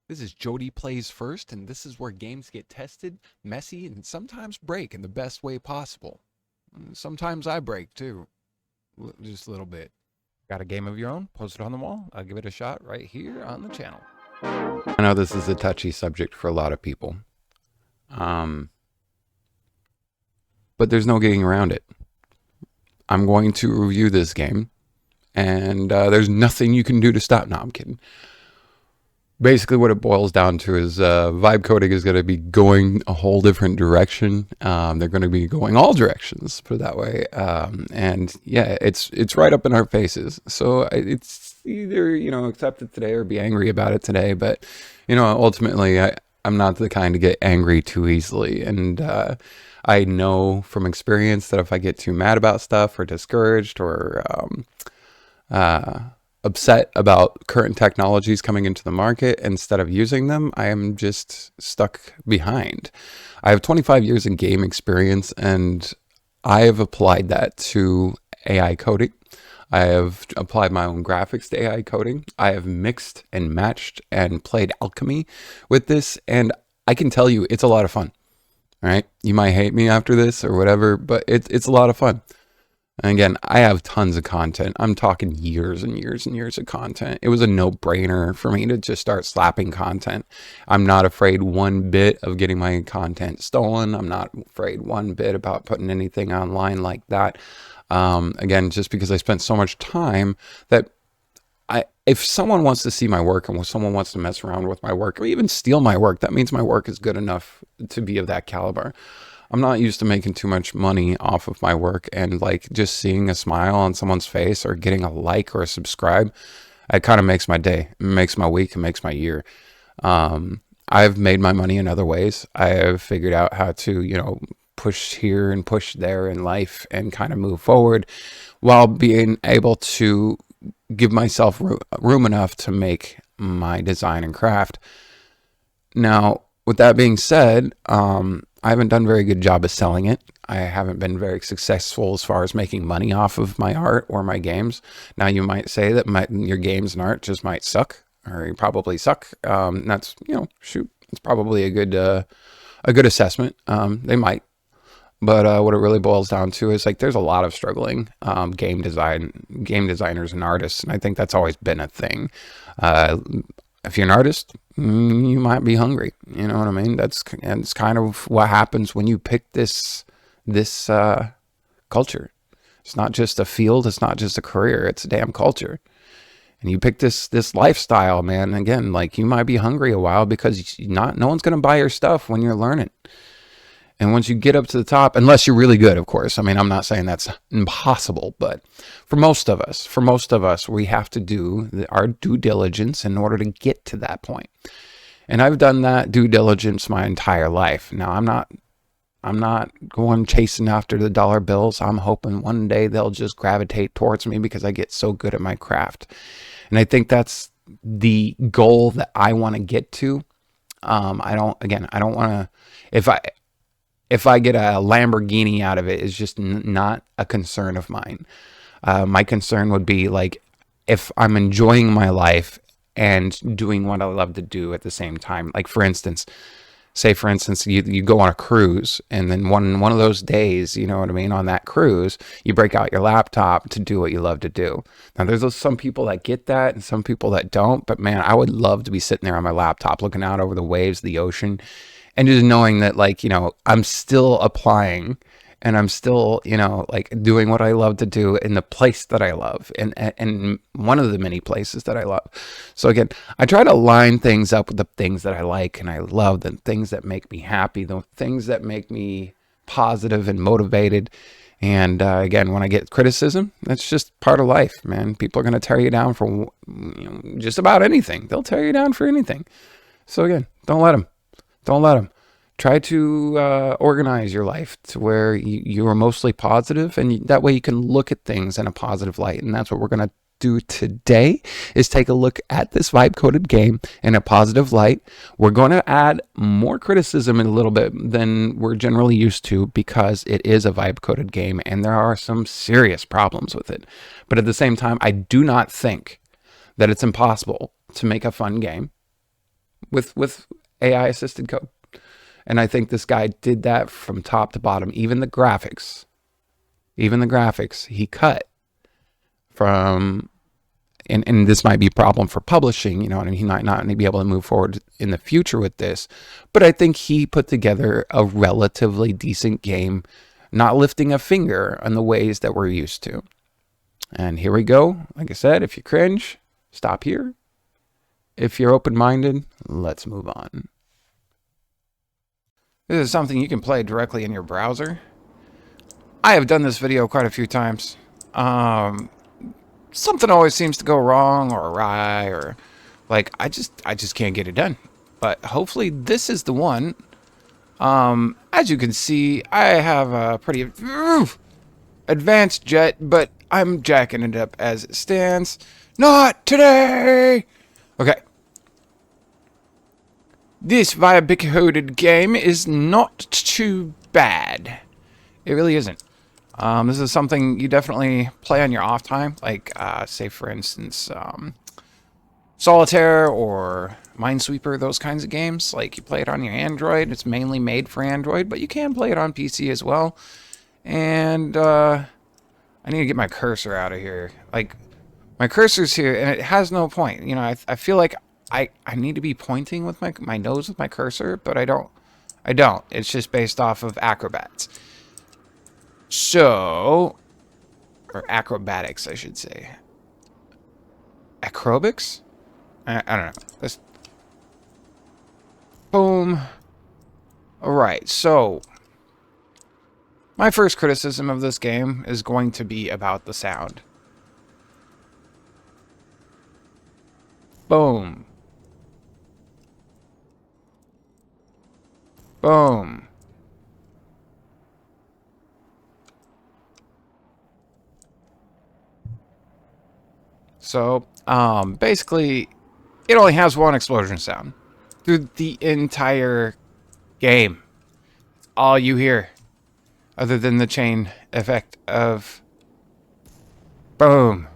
This is Jody Plays First, and this is where games get tested, messy, and sometimes break in the best way possible. Sometimes I break too, just a little bit. Got a game of your own? Post it on the wall. I'll give it a shot right here on the channel. I know this is a touchy subject for a lot of people, um, but there's no getting around it. I'm going to review this game, and there's nothing you can do to stop. No, I'm kidding. Basically what it boils down to is vibe coding is going to be going a whole different direction. They're going to be going all directions, put it that way. And yeah, it's right up in our faces. So it's either, accept it today or be angry about it today. But, ultimately, I'm not the kind to get angry too easily. And I know from experience that if I get too mad about stuff or discouraged or upset about current technologies coming into the market, instead of using them, I am just stuck behind. I have 25 years in game experience, and I have applied that to AI coding. I have applied my own graphics to AI coding. I have mixed and matched and played alchemy with this, and I can tell you it's a lot of fun. All right, you might hate me after this or whatever, but it's a lot of fun. And again, I have tons of content. I'm talking years and years and years of content. It was a no-brainer for me to just start slapping content. I'm not afraid one bit of getting my content stolen. I'm not afraid one bit about putting anything online like that. Again, just because I spent so much time that if someone wants to see my work and if someone wants to mess around with my work or even steal my work, that means my work is good enough to be of that caliber. I'm not used to making too much money off of my work, and like just seeing a smile on someone's face or getting a like or a subscribe, it kind of makes my day, it makes my week, it makes my year. I've made my money in other ways. I have figured out how to, push here and push there in life and kind of move forward while being able to give myself room enough to make my design and craft. Now, with that being said, I haven't done a very good job of selling it. I haven't been very successful as far as making money off of my art or my games. Now, you might say that your games and art just might suck, or you probably suck. That's, shoot, it's probably a good assessment. They might. But what it really boils down to is like there's a lot of struggling game designers and artists, and I think that's always been a thing. If you're an artist, you might be hungry. You know what I mean? It's kind of what happens when you pick this culture. It's not just a field. It's not just a career. It's a damn culture. And you pick this lifestyle, man. Again, like you might be hungry a while because no one's gonna buy your stuff when you're learning. And once you get up to the top, unless you're really good, of course. I mean, I'm not saying that's impossible, but for most of us, we have to do our due diligence in order to get to that point. And I've done that due diligence my entire life. Now, I'm not going chasing after the dollar bills. I'm hoping one day they'll just gravitate towards me because I get so good at my craft. And I think that's the goal that I want to get to. I don't want to, if I get a Lamborghini out of it, is just not a concern of mine. My concern would be like if I'm enjoying my life and doing what I love to do at the same time. Like for instance, you go on a cruise, and then one of those days, you know what I mean, on that cruise, you break out your laptop to do what you love to do. Now there's some people that get that and some people that don't, but man, I would love to be sitting there on my laptop looking out over the waves, the ocean, and just knowing that like, I'm still applying and I'm still, like doing what I love to do in the place that I love and one of the many places that I love. So again, I try to line things up with the things that I like and I love, the things that make me happy, the things that make me positive and motivated. And again, when I get criticism, that's just part of life, man. People are going to tear you down for just about anything. They'll tear you down for anything. So again, don't let them. Try to organize your life to where you are mostly positive, and that way you can look at things in a positive light. And that's what we're going to do today, is take a look at this vibe coded game in a positive light. We're going to add more criticism in a little bit than we're generally used to because it is a vibe coded game and there are some serious problems with it. But at the same time, I do not think that it's impossible to make a fun game with AI assisted code. And I think this guy did that from top to bottom. Even the graphics, he cut from, and this might be a problem for publishing, you know, and he might not be able to move forward in the future with this, but I think he put together a relatively decent game, not lifting a finger on the ways that we're used to. And here we go. Like I said, if you cringe, stop here. If you're open-minded, let's move on. This is something you can play directly in your browser. I have done this video quite a few times. Something always seems to go wrong or awry, or like I just can't get it done. But hopefully this is the one. As you can see, I have a pretty advanced jet, but I'm jacking it up as it stands. Not today! Okay. This ViaBic game is not too bad. It really isn't. This is something you definitely play on your off time, like, say, for instance, Solitaire or Minesweeper, those kinds of games. Like, you play it on your Android. It's mainly made for Android, but you can play it on PC as well. And, I need to get my cursor out of here. Like, my cursor's here, and it has no point. You know, I feel like I need to be pointing with my nose with my cursor, but I don't. It's just based off of acrobats. So, or acrobatics, I should say. Acrobics? I don't know. Let's, boom. Alright, so my first criticism of this game is going to be about the sound. Boom. Boom. So, basically, it only has one explosion sound through the entire game. It's all you hear, other than the chain effect of boom.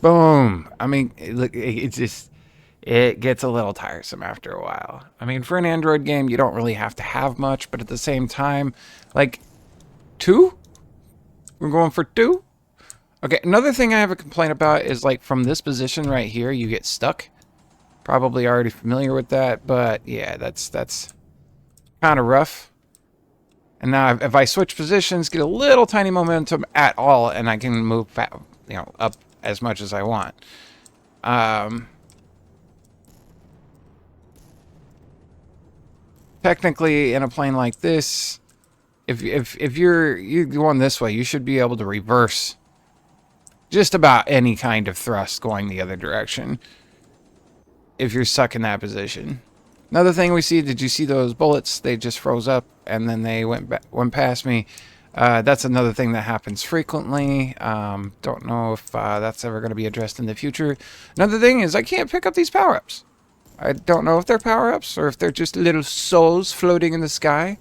Boom. I mean, it gets a little tiresome after a while. I mean, for an Android game, you don't really have to have much, but at the same time, like, 2? We're going for 2? Okay, another thing I have a complaint about is, like, from this position right here, you get stuck. Probably already familiar with that, but yeah, that's kind of rough. And now if I switch positions, get a little tiny momentum at all, and I can move, you know, up as much as I want. Technically, in a plane like this, if you're going this way, you should be able to reverse just about any kind of thrust going the other direction if you're stuck in that position. Another thing we see, did you see those bullets? They just froze up and then they went past me. That's another thing that happens frequently. Don't know if that's ever going to be addressed in the future. Another thing is I can't pick up these power-ups. I don't know if they're power-ups or if they're just little souls floating in the sky.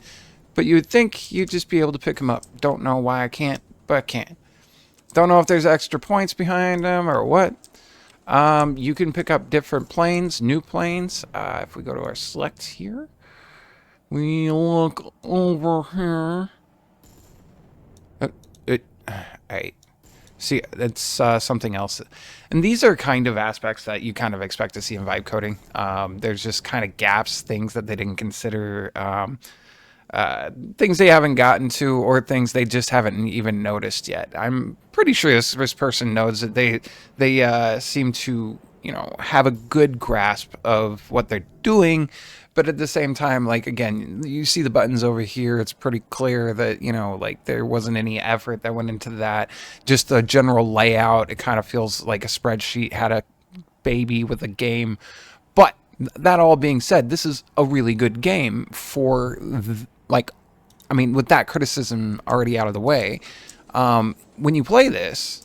But you would think you'd just be able to pick them up. Don't know why I can't, but I can. Don't know if there's extra points behind them or what. You can pick up different planes, new planes. If we go to our select here, we look over here. Alright. See, that's something else. And these are kind of aspects that you kind of expect to see in vibe coding. There's just kind of gaps, things that they didn't consider, things they haven't gotten to, or things they just haven't even noticed yet. I'm pretty sure this person knows that they seem to, you know, have a good grasp of what they're doing, but at the same time, like, again, you see the buttons over here, it's pretty clear that, you know, like, there wasn't any effort that went into that. Just the general layout, it kind of feels like a spreadsheet had a baby with a game. But that all being said, this is a really good game for, like, I mean, with that criticism already out of the way, when you play this,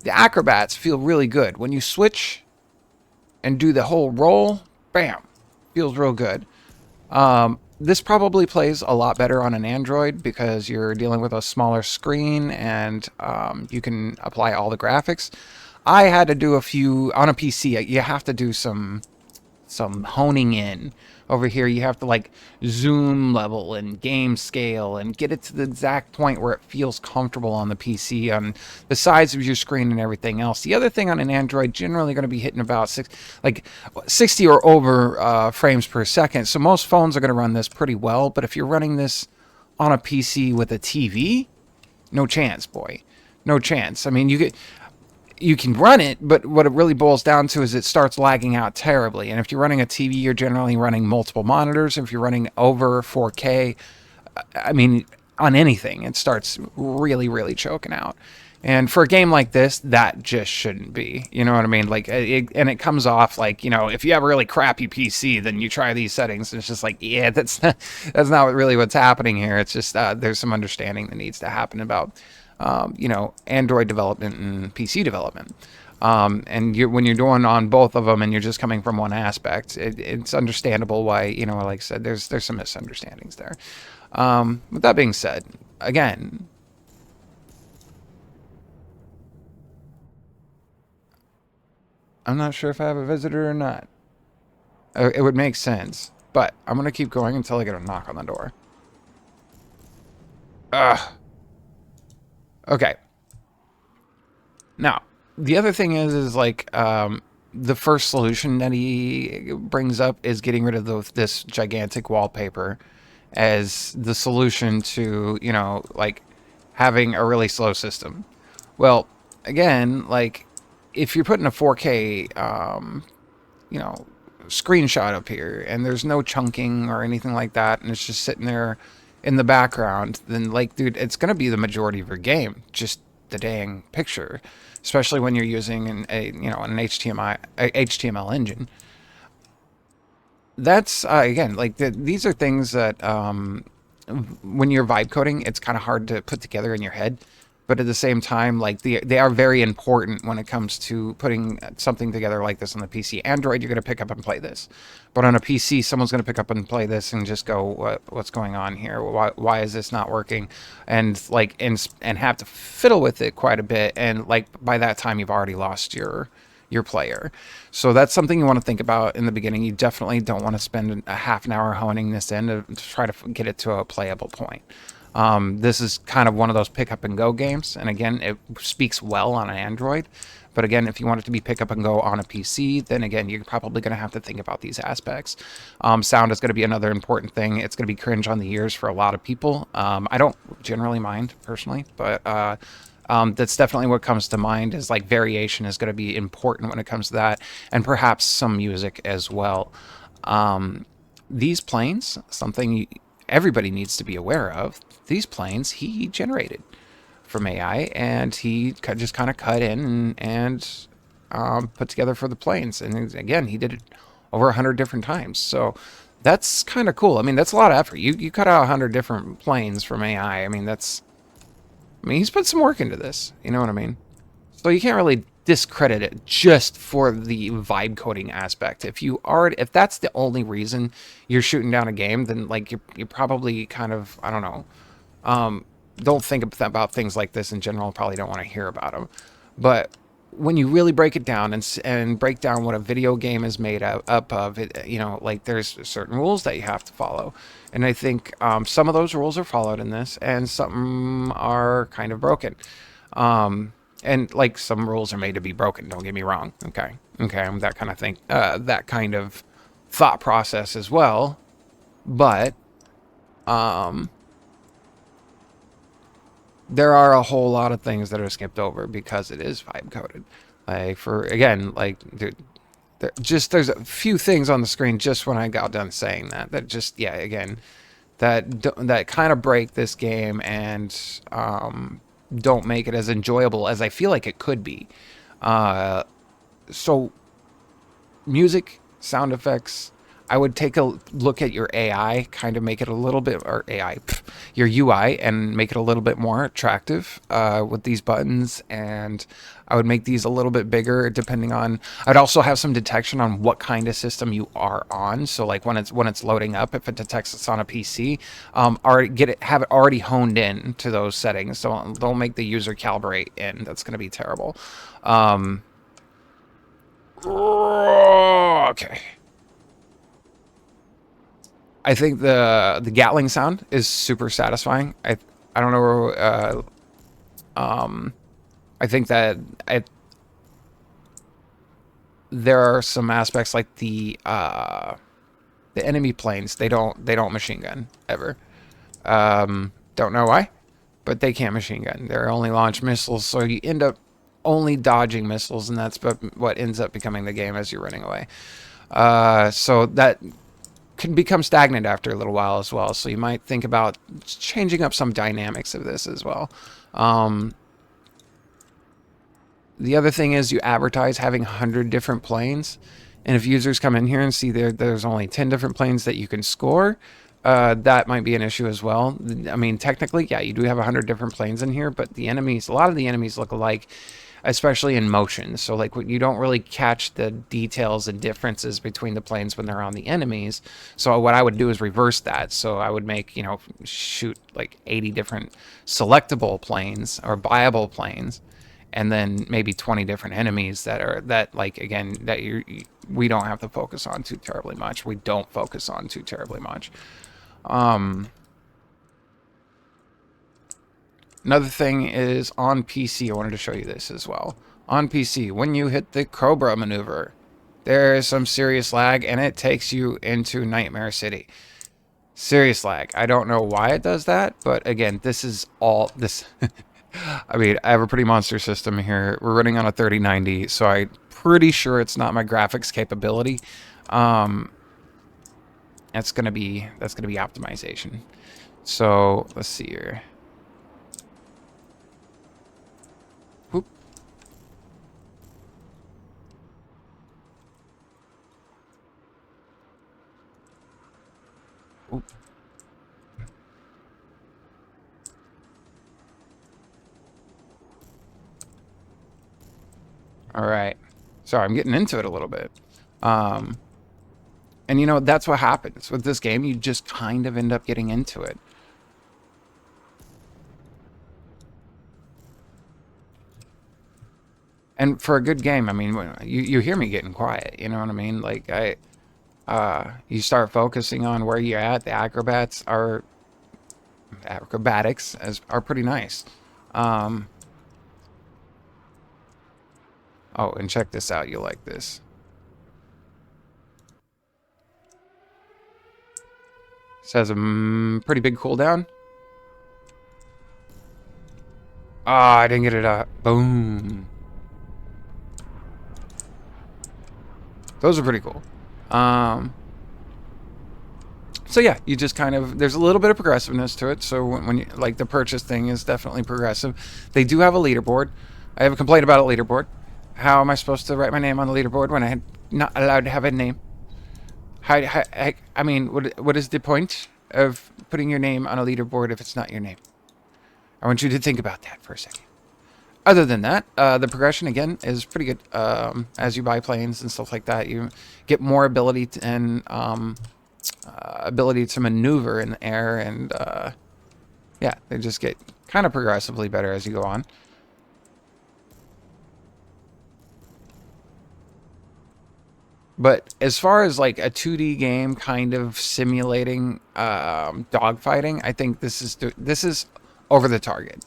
the acrobats feel really good. When you switch and do the whole roll, bam, feels real good. This probably plays a lot better on an Android because you're dealing with a smaller screen and you can apply all the graphics. I had to do a few on a PC. You have to do some honing in. Over here, you have to like zoom level and game scale and get it to the exact point where it feels comfortable on the PC, on the size of your screen and everything else. The other thing on an Android, generally going to be hitting about 60 or over frames per second. So most phones are going to run this pretty well. But if you're running this on a PC with a TV, no chance, boy. No chance. I mean, you can run it, but what it really boils down to is it starts lagging out terribly. And if you're running a TV, you're generally running multiple monitors. If you're running over 4K, I mean, on anything, it starts really, really choking out. And for a game like this, that just shouldn't be. You know what I mean? Like, and it comes off like, you know, if you have a really crappy PC, then you try these settings. And it's just like, yeah, that's not really what's happening here. It's just there's some understanding that needs to happen about you know, Android development and PC development. And when you're doing on both of them and you're just coming from one aspect, it's understandable why, you know, like I said, there's some misunderstandings there. With that being said, again, I'm not sure if I have a visitor or not. It would make sense, but I'm going to keep going until I get a knock on the door. Ugh. Okay. Now, the other thing is like, the first solution that he brings up is getting rid of this gigantic wallpaper as the solution to, you know, like having a really slow system. Well, again, like if you're putting a 4K, you know, screenshot up here and there's no chunking or anything like that, and it's just sitting there in the background, then like, dude, it's going to be the majority of your game, just the dang picture, especially when you're using an HTML engine. That's again, like these are things that when you're vibe coding, it's kind of hard to put together in your head. But at the same time, like they are very important when it comes to putting something together like this on the PC. Android, you're going to pick up and play this. But on a PC, someone's going to pick up and play this and just go, what's going on here? Why is this not working? And like and have to fiddle with it quite a bit. And like by that time, you've already lost your player. So that's something you want to think about in the beginning. You definitely don't want to spend a half an hour honing this in to try to get it to a playable point. This is kind of one of those pick up and go games. And again, it speaks well on an Android. But again, if you want it to be pick up and go on a PC, then again, you're probably going to have to think about these aspects. Sound is going to be another important thing. It's going to be cringe on the ears for a lot of people. I don't generally mind personally, but that's definitely what comes to mind is like variation is going to be important when it comes to that. And perhaps some music as well. These planes, something everybody needs to be aware of. These planes he generated from AI, and he just kind of cut in and put together for the planes. And again, he did it over 100 different times. So that's kind of cool. I mean, that's a lot of effort. You cut out 100 different planes from AI. I mean, he's put some work into this. You know what I mean? So you can't really discredit it just for the vibe coding aspect. If that's the only reason you're shooting down a game, then like you're probably kind of, I don't know, don't think about things like this in general. Probably don't want to hear about them. But when you really break it down and break down what a video game is made up of, it, you know, like there's certain rules that you have to follow. And I think some of those rules are followed in this, and some are kind of broken. And like some rules are made to be broken. Don't get me wrong. Okay, that kind of thing, that kind of thought process as well. But there are a whole lot of things that are skipped over because it is vibe coded. Like there's a few things on the screen just when I got done saying that just, yeah, again, that kind of break this game and don't make it as enjoyable as I feel like it could be. So music, sound effects, I would take a look at your AI, kind of make it a little bit, or your UI, and make it a little bit more attractive with these buttons. And I would make these a little bit bigger depending on, I'd also have some detection on what kind of system you are on. So like when it's loading up, if it detects it's on a PC, have it already honed in to those settings. So don't make the user calibrate in. That's going to be terrible. Okay. I think the Gatling sound is super satisfying. I don't know. I think that there are some aspects like the enemy planes. They don't machine gun ever. Don't know why, but they can't machine gun. They're only launch missiles, so you end up only dodging missiles, and that's what ends up becoming the game as you're running away. So that can become stagnant after a little while as well. So you might think about changing up some dynamics of this as well. The other thing is you advertise having 100 different planes. And if users come in here and see there's only 10 different planes that you can score, that might be an issue as well. I mean, technically, yeah, you do have 100 different planes in here, but the enemies, a lot of the enemies look alike, especially in motion. So like you don't really catch the details and differences between the planes when they're on the enemies. So what I would do is reverse that. So I would make, shoot like 80 different selectable planes or buyable planes, and then maybe 20 different enemies that like, again, that we don't have to focus on too terribly much. We don't focus on too terribly much. Another thing is on PC, I wanted to show you this as well. On PC, when you hit the Cobra maneuver, there is some serious lag, and it takes you into Nightmare City. Serious lag. I don't know why it does that, but again, this is all this. I mean, I have a pretty monster system here. We're running on a 3090, so I'm pretty sure it's not my graphics capability. That's gonna be optimization. So let's see here. Whoop. Whoop. All right. Sorry, I'm getting into it a little bit. And that's what happens with this game. You just kind of end up getting into it. And for a good game, I mean, you hear me getting quiet, you know what I mean? Like you start focusing on where you're at. The acrobatics are pretty nice. Oh, and check this out. You'll like this. Says a pretty big cooldown. Ah, I didn't get it up. Boom. Those are pretty cool. So yeah, you just kind of, there's a little bit of progressiveness to it. So when you, like, the purchase thing is definitely progressive. They do have a leaderboard. I have a complaint about a leaderboard. How am I supposed to write my name on the leaderboard when I'm not allowed to have a name? I mean, what is the point of putting your name on a leaderboard if it's not your name? I want you to think about that for a second. Other than that, the progression, again, is pretty good. As you buy planes and stuff like that, you get more ability and ability to maneuver in the air, and yeah, they just get kind of progressively better as you go on. But as far as like a 2D game kind of simulating dogfighting, I think this is over the target.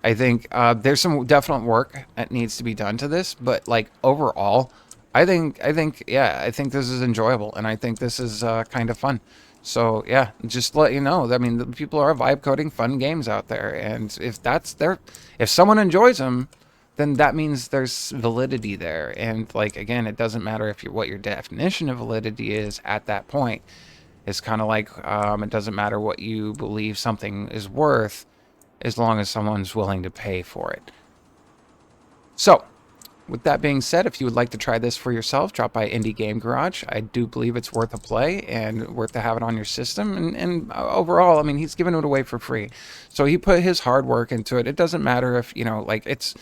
I think there's some definite work that needs to be done to this, but like overall, I think this is enjoyable, and I think this is kind of fun. So yeah, just to let you know, I mean, the people are vibe coding fun games out there, and if someone enjoys them, then that means there's validity there. And like, again, it doesn't matter what your definition of validity is at that point. It's kind of like it doesn't matter what you believe something is worth, as long as someone's willing to pay for it. So, with that being said, if you would like to try this for yourself, drop by Indie Game Garage. I do believe it's worth a play and worth to have it on your system. And overall, I mean, he's giving it away for free. So he put his hard work into it. It doesn't matter if, like, it's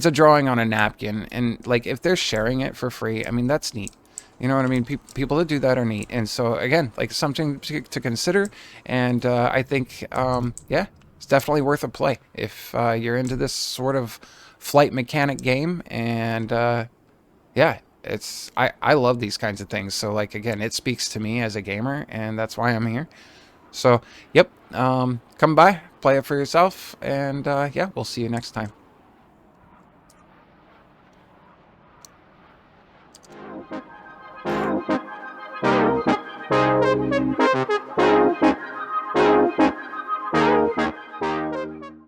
a drawing on a napkin. And, like, if they're sharing it for free, I mean, that's neat. You know what I mean? People that do that are neat. And so, again, like, something to consider. And I think, yeah, it's definitely worth a play if you're into this sort of flight mechanic game. And yeah, I love these kinds of things. So like, again, it speaks to me as a gamer, and that's why I'm here. So, yep, come by, play it for yourself, and yeah, we'll see you next time.